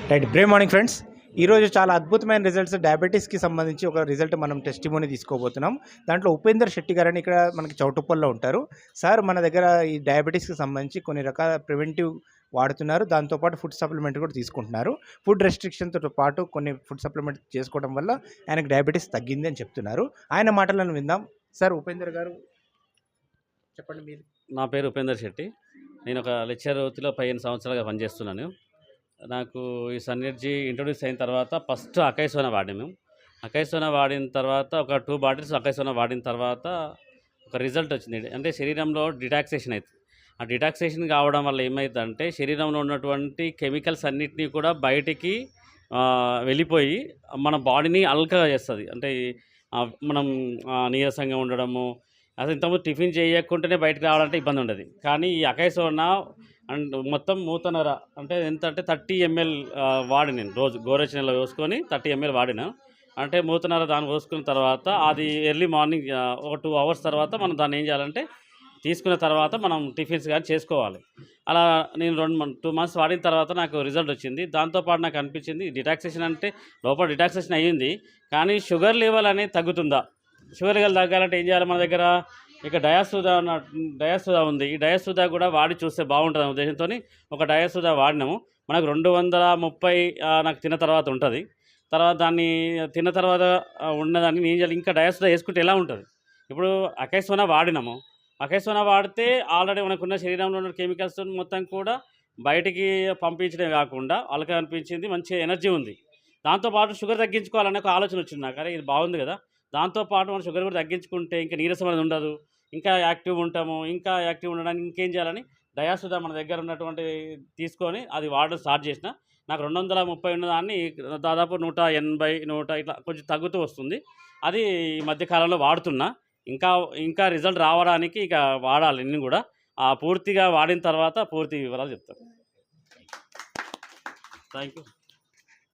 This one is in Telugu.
Right Brave morning friends. ఈరోజు చాలా అద్భుతమైన రిజల్ట్స్ డయాబెటీస్కి సంబంధించి ఒక రిజల్ట్ మనం టెస్టిమోనీ తీసుకోబోతున్నాం. దాంట్లో ఉపేందర్ శెట్టి గారని ఇక్కడ మనకి చౌటుప్పల్లో ఉంటారు. సార్ మన దగ్గర ఈ డయాబెటీస్కి సంబంధించి కొన్ని రకాల ప్రివెంటివ్ వాడుతున్నారు. దాంతోపాటు ఫుడ్ సప్లిమెంట్ కూడా తీసుకుంటున్నారు. ఫుడ్ రెస్ట్రిక్షన్తో పాటు కొన్ని ఫుడ్ సప్లిమెంట్ చేసుకోవడం వల్ల ఆయనకు డయాబెటీస్ తగ్గింది అని చెప్తున్నారు. ఆయన మాటలను విందాం. సార్ ఉపేందర్ గారు చెప్పండి మీరు. నా పేరు ఉపేందర్ శెట్టి. నేను ఒక లెక్చర్ వృత్తిలో 15 సంవత్సరాలుగా పనిచేస్తున్నాను. నాకు ఈ సన్ఎనర్జీ ఇంట్రొడ్యూస్ అయిన తర్వాత ఫస్ట్ అకైసోనా వాడాము. అకైసోనా వాడిన తర్వాత ఒక 2 బాటిల్స్ అకైసోనా వాడిన తర్వాత ఒక రిజల్ట్ వచ్చింది. అంటే శరీరంలో డిటాక్సేషన్ అవుతుంది. ఆ డిటాక్సేషన్ కావడం వల్ల ఏమైందంటే శరీరంలో ఉన్నటువంటి కెమికల్స్ అన్నిటినీ కూడా బయటికి వెళ్ళిపోయి మన బాడీని అల్కగా చేస్తుంది. అంటే మనం నీరసంగా ఉండడము, అసలు ఇంతకుముందు టిఫిన్ చేయకుండానే బయటకు రావాలంటే ఇబ్బంది ఉండదు. కానీ ఈ అకైసోనా అండ్ మొత్తం మూతనర అంటే ఎంత అంటే 30 ml వాడి నేను రోజు గోరచినలో పోసుకొని 30 ml వాడిన. అంటే మూతనర దాన్ని పోసుకున్న తర్వాత అది ఎర్లీ మార్నింగ్ ఒక 2 hours తర్వాత మనం దాన్ని ఏం చేయాలంటే తీసుకున్న తర్వాత మనం టిఫిన్స్ కానీ చేసుకోవాలి. అలా నేను 2 months వాడిన తర్వాత నాకు రిజల్ట్ వచ్చింది. దాంతోపాటు నాకు అనిపించింది డిటాక్సేషన్ అంటే లోపల డిటాక్సేషన్ అయ్యింది, కానీ షుగర్ లెవెల్ అనేది తగ్గుతుందా? షుగర్ లెవెల్ తగ్గాలంటే ఏం చేయాలి? మన దగ్గర ఇక డయాసుదా ఉంది. ఈ డయాసుదా కూడా వాడి చూస్తే బాగుంటుంది అనే ఉద్దేశంతో ఒక డయాసుదా వాడినాము. మనకు 230 నాకు తిన్న తర్వాత ఉంటుంది. తర్వాత దాన్ని తిన్న తర్వాత ఉన్నదాన్ని నేను చేయాలి, ఇంకా డయాసుదా వేసుకుంటే ఎలా ఉంటుంది? ఇప్పుడు అకైసోనా వాడినాము. అకైసోనా వాడితే ఆల్రెడీ మనకున్న శరీరంలో ఉన్న కెమికల్స్ మొత్తం కూడా బయటికి పంపించడమే కాకుండా వాళ్ళకి అనిపించింది మంచి ఎనర్జీ ఉంది. దాంతోపాటు షుగర్ తగ్గించుకోవాలనే ఒక ఆలోచన వచ్చింది నాకు. అరే ఇది బాగుంది కదా, దాంతోపాటు మనం షుగర్ కూడా తగ్గించుకుంటే ఇంకా నీరసం అనేది ఉండదు, ఇంకా యాక్టివ్ ఉంటాము. ఇంకా యాక్టివ్ ఉండడానికి ఇంకేం చేయాలని డయాసుదా మన దగ్గర ఉన్నటువంటి తీసుకొని అది వాడడం స్టార్ట్ చేసిన. నాకు 230 ఉన్నదాన్ని దాదాపు 180 ఇట్లా కొంచెం తగ్గుతూ వస్తుంది. అది ఈ మధ్యకాలంలో వాడుతున్నా. ఇంకా రిజల్ట్ రావడానికి ఇక వాడాలి నేను కూడా. పూర్తిగా వాడిన తర్వాత పూర్తి వివరాలు చెప్తాను. Thank you.